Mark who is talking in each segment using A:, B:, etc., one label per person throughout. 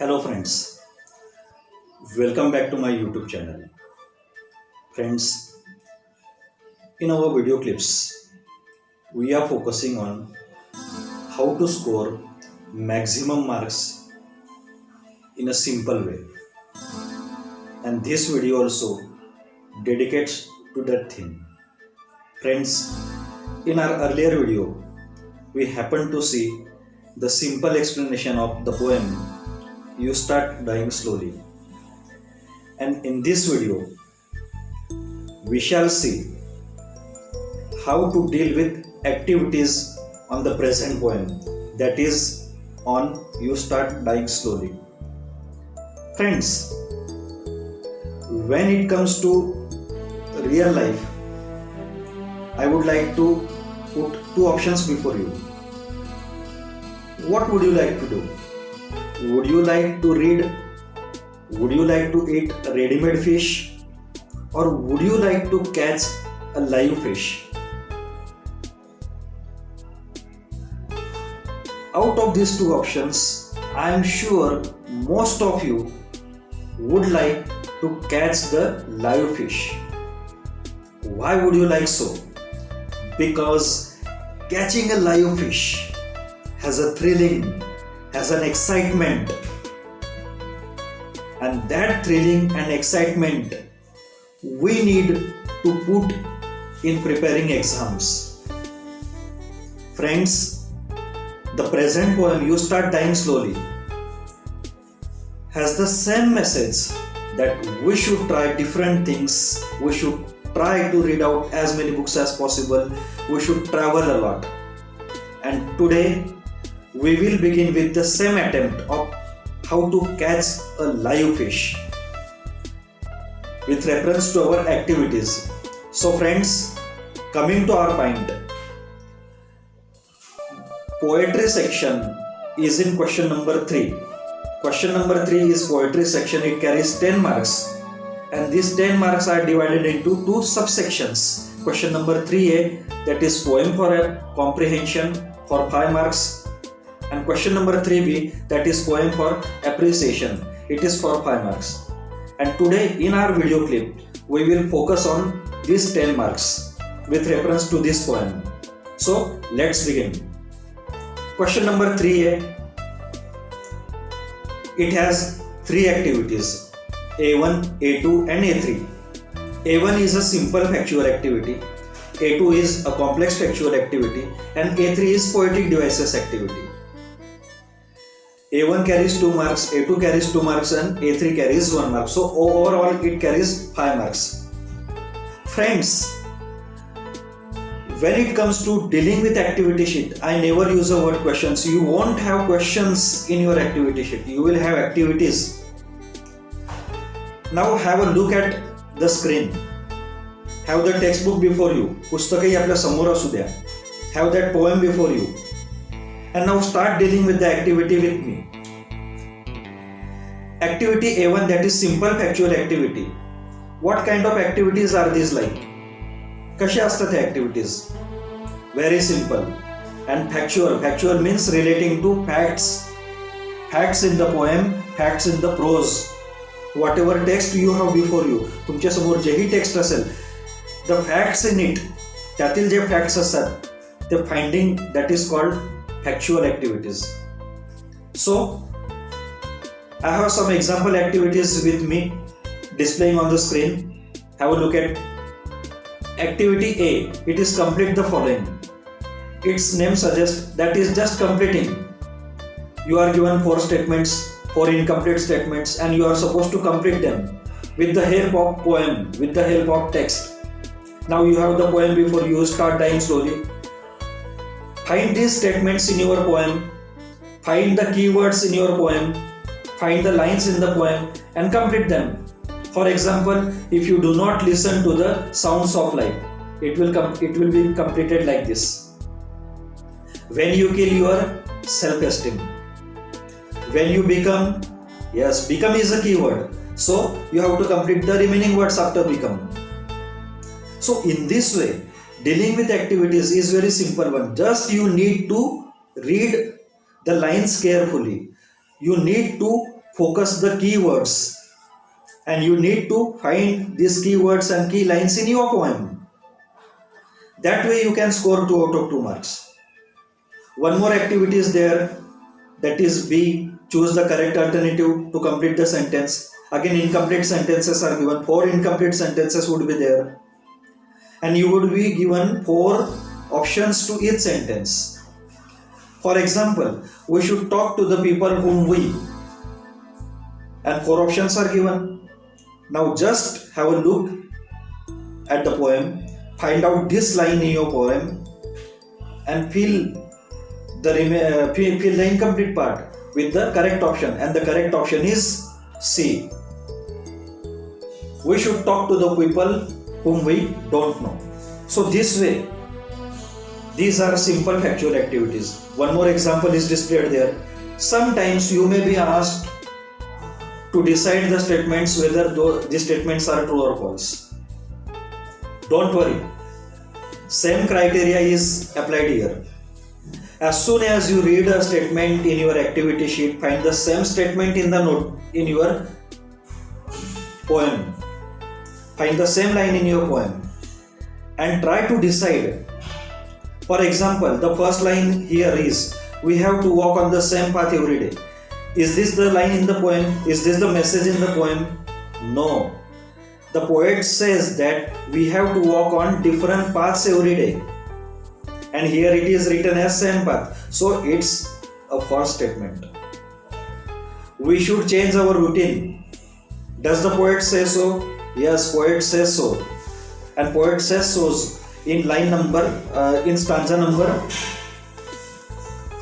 A: Hello friends, welcome back to my YouTube channel. Friends, in our video clips, we are focusing on how to score maximum marks in a simple way. And this video also dedicates to that theme. Friends, in our earlier video, we happened to see the simple explanation of the poem You Start Dying Slowly. And in this video, we shall see how to deal with activities on the present poem, that is on You Start Dying Slowly. Friends, when it comes to real life, I would like to put two options before you. What would you like to do? Would you like to read? Would you like to eat ready-made fish? Or would you like to catch a live fish? Out of these two options, I am sure most of you would like to catch the live fish. Why would you like so? Because catching a live fish has a thrilling, has an excitement, and that thrilling and excitement we need to put in preparing exams. Friends, the present poem You Start Dying Slowly has the same message that we should try different things, we should try to read out as many books as possible, we should travel a lot. And today we will begin with the same attempt of how to catch a live fish with reference to our activities. So friends, coming to our point, poetry section is in question number 3. Question number 3 is poetry section. It carries 10 marks, and these 10 marks are divided into two subsections. Question number 3a, that is poem for a comprehension, for 5 marks, and question number 3b, that is poem for appreciation, it is for 5 marks. And today in our video clip we will focus on these 10 marks with reference to this poem. So let's begin. Question number 3a, it has 3 activities, A1, A2 and A3. A1 is a simple factual activity, A2 is a complex factual activity, and A3 is poetic devices activity. A1 carries 2 marks, A2 carries 2 marks and A3 carries 1 mark. So overall it carries 5 marks. Friends, when it comes to dealing with activity sheet, I never use the word questions. You won't have questions in your activity sheet. You will have activities. Now have a look at the screen. Have the textbook before you. पुस्तकही आपल्या समोर असू द्या. Have that poem before you. And now start dealing with the activity with me. Activity A1, that is simple factual activity. What kind of activities are these like? कशा असतात ह्या activities? Very simple. And factual. Factual means relating to facts. Facts in the poem, facts in the prose. Whatever text you have before you. तुमच्या समोर जेही text असेल, the facts in it, त्यातील जे facts असतात, the finding, that is called factual activities. So I have some example activities with me displaying on the screen. Have a look at activity A. It is complete the following. Its name suggests that is just completing. You are given 4 statements, 4 incomplete statements, and you are supposed to complete them with the help of poem, with the help of text. Now you have the poem before you. Start dying slowly. Find these statements in your poem, find the keywords in your poem, find the lines in the poem and complete them. For example, if you do not listen to the sounds of life, it will be completed like this. When you kill your self-esteem. When you become, yes, become is a keyword. So you have to complete the remaining words after become. So in this way, dealing with activities is very simple one. Just you need to read the lines carefully. You need to focus the keywords, and you need to find these keywords and key lines in your poem. That way you can score 2 out of 2 marks. One more activity is there, that is B. Choose the correct alternative to complete the sentence. Again, incomplete sentences are given. 4 incomplete sentences would be there, and you would be given 4 options to each sentence. For example, we should talk to the people whom we, and 4 options are given. Now just have a look at the poem, find out this line in your poem, and fill the incomplete part with the correct option, and the correct option is C. We should talk to the people whom we don't know. So this way, these are simple factual activities. One more example is displayed there. Sometimes you may be asked to decide the statements whether these statements are true or false. Don't worry, same criteria is applied here. As soon as you read a statement in your activity sheet, find the same statement in the note in your poem. Find the same line in your poem and try to decide. For example, the first line here is, we have to walk on the same path every day. Is this the line in the poem? Is this the message in the poem? No. The poet says that we have to walk on different paths every day. And here it is written as same path. So it's a false statement. We should change our routine. Does the poet say so? Yes, poet says so. And poet says so in line number, in stanza number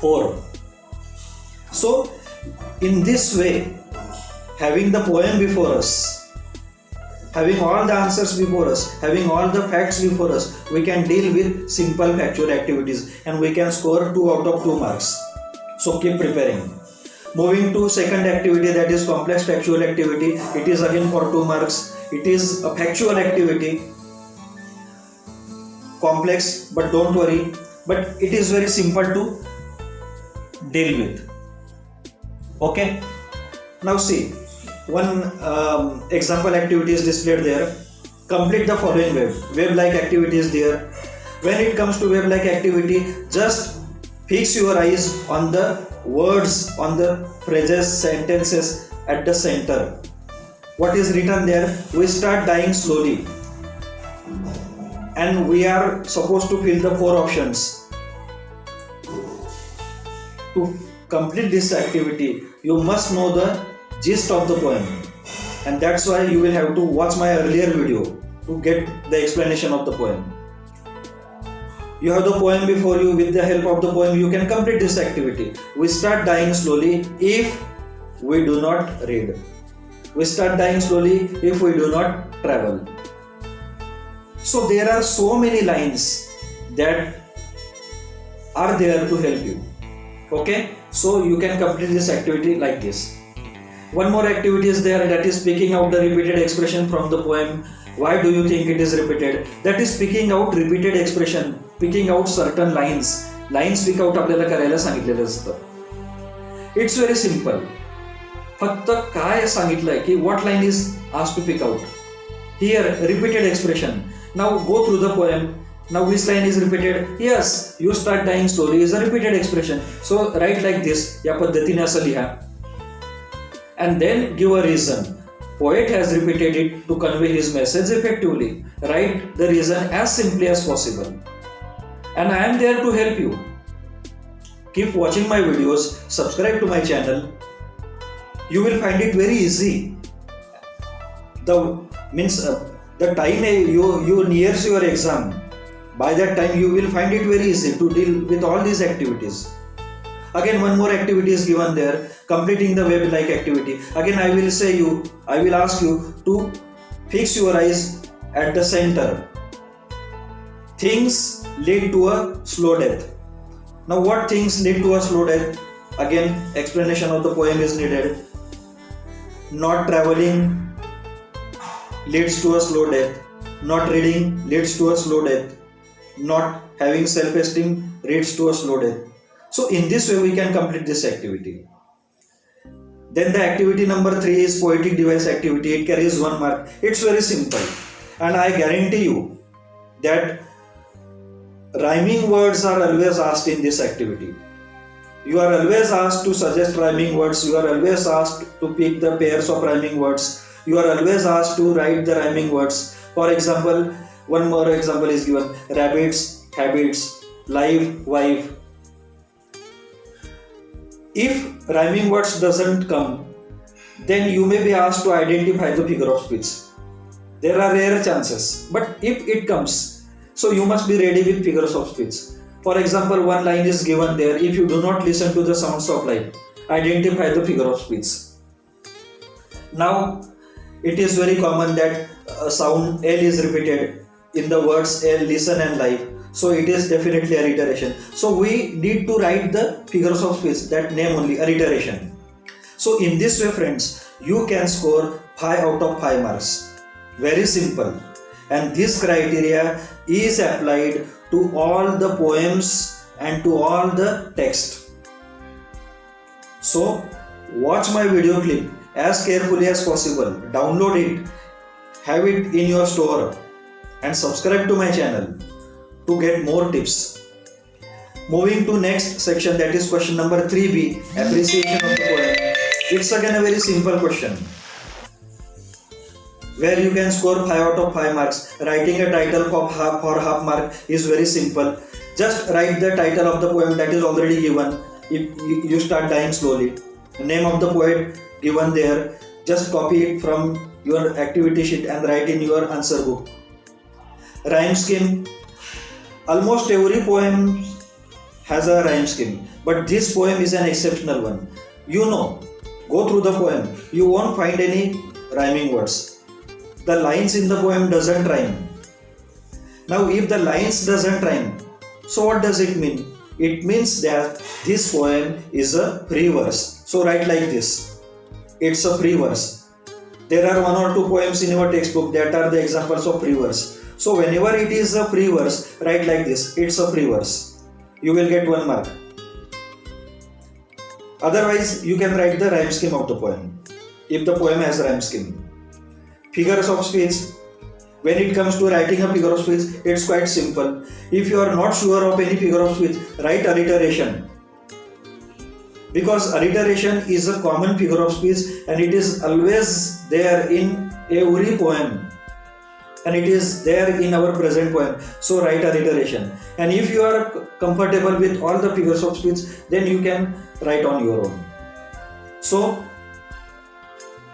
A: 4. So in this way, having the poem before us, having all the answers before us, having all the facts before us, we can deal with simple factual activities and we can score 2 out of 2 marks. So keep preparing. Moving to second activity, that is complex factual activity. It is again for 2 marks. It is a factual activity. Complex, but don't worry. But it is very simple to deal with. Okay. Now see. One example activity is displayed there. Complete the following web-like activity is there. When it comes to web-like activity, just fix your eyes on the words, on the phrases, sentences at the center. What is written there? We start dying slowly, and we are supposed to fill the 4 options. To complete this activity, you must know the gist of the poem, and that's why you will have to watch my earlier video to get the explanation of the poem. You have the poem before you. With the help of the poem, you can complete this activity. We start dying slowly if we do not read. We start dying slowly if we do not travel. So there are so many lines that are there to help you. Okay, so you can complete this activity like this. One more activity is there, that is picking out the repeated expression from the poem. Why do you think it is repeated? That is picking out repeated expression, picking out certain lines. Lines pick out आपल्याला करायला सांगितलेलं असतं. It's very simple. फक्त काय सांगितलंय की what line is asked to pick out. Here repeated expression. Now go through the poem. Now which line is repeated? Yes, you start dying slowly is a repeated expression. So write like this. या पद्धतीने असं लिहा. And then give a reason. Poet has repeated it to convey his message effectively. Write the reason as simply as possible. And I am there to help you. Keep watching my videos, subscribe to my channel. You will find it very easy. The time you nears your exam, by that time you will find it very easy to deal with all these activities. Again, one more activity is given there, completing the web-like activity. Again, I will ask you to fix your eyes at the center. Things lead to a slow death. Now, what things lead to a slow death? Again, explanation of the poem is needed. Not traveling leads to a slow death. Not reading leads to a slow death. Not having self-esteem leads to a slow death. So in this way we can complete this activity. Then the activity number 3 is poetic device activity. It carries 1 mark. It's very simple. And I guarantee you that rhyming words are always asked in this activity. You are always asked to suggest rhyming words. You are always asked to pick the pairs of rhyming words. You are always asked to write the rhyming words. For example, one more example is given: rabbits, habits, life, wife. If rhyming words doesn't come, then you may be asked to identify the figure of speech. There are rare chances, but if it comes, so you must be ready with figures of speech. For example, one line is given there: if you do not listen to the sounds of life, identify the figure of speech. Now, it is very common that sound L is repeated in the words L, listen and life. So it is definitely alliteration. So we need to write the figures of speech, that name only, alliteration. So in this way, friends, you can score 5 out of 5 marks. Very simple. And this criteria is applied to all the poems and to all the text. So watch my video clip as carefully as possible. Download it, have it in your store, and subscribe to my channel to get more tips. Moving to next section, that is question number 3b, appreciation of the poem. It's again a very simple question where you can score 5 out of 5 marks. Writing a title for half mark is very simple. Just write the title of the poem that is already given. If you start dying slowly, name of the poet given there, just copy it from your activity sheet and write in your answer book. Rhyme scheme: almost every poem has a rhyme scheme, but this poem is an exceptional one. Go through the poem, you won't find any rhyming words. The lines in the poem doesn't rhyme. Now if the lines doesn't rhyme, so what does it mean? It means that this poem is a free verse. So write like this: it's a free verse. There are 1 or 2 poems in your textbook that are the examples of free verse. So whenever it is a free verse, write like this: it's a free verse. You will get 1 mark. Otherwise, you can write the rhyme scheme of the poem, if the poem has rhyme scheme. Figures of speech: when it comes to writing a figure of speech, it's quite simple. If you are not sure of any figure of speech, write alliteration. Because alliteration is a common figure of speech and it is always there in every poem. And it is there in our present poem. So write alliteration. And if you are comfortable with all the figures of speech, then you can write on your own. So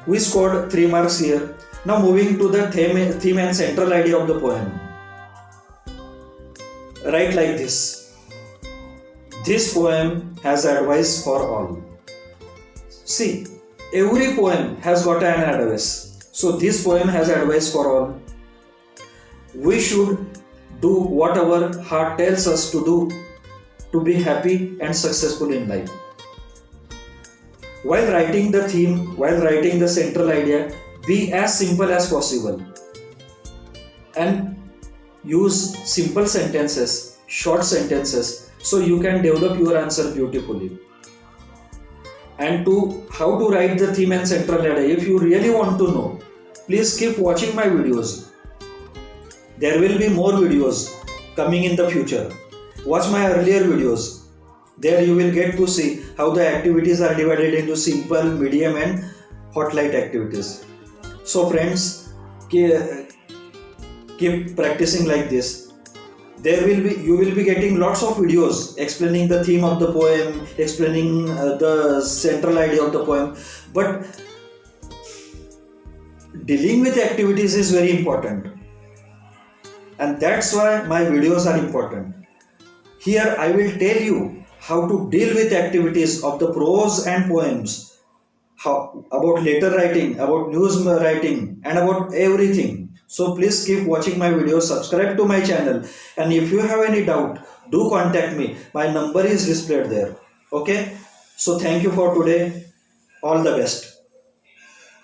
A: we scored 3 marks here. Now moving to the theme and central idea of the poem. Write like this: this poem has advice for all. See, every poem has got an advice. So this poem has advice for all. We should do what our heart tells us to do to be happy and successful in life. While writing the theme, while writing the central idea, be as simple as possible and use simple sentences, short sentences, so you can develop your answer beautifully. And how to write the theme and central idea, if you really want to know, please keep watching my videos. There will be more videos coming in the future. Watch my earlier videos. There you will get to see how the activities are divided into simple, medium and hot light activities. So friends, keep practicing like this. You will be getting lots of videos explaining the theme of the poem, explaining the central idea of the poem. But dealing with activities is very important. And that's why my videos are important. Here I will tell you how to deal with activities of the prose and poems, about letter writing, about news writing, and about everything. So please keep watching my videos, subscribe to my channel, and if you have any doubt, do contact me. My number is displayed there. Okay? So thank you for today. All the best.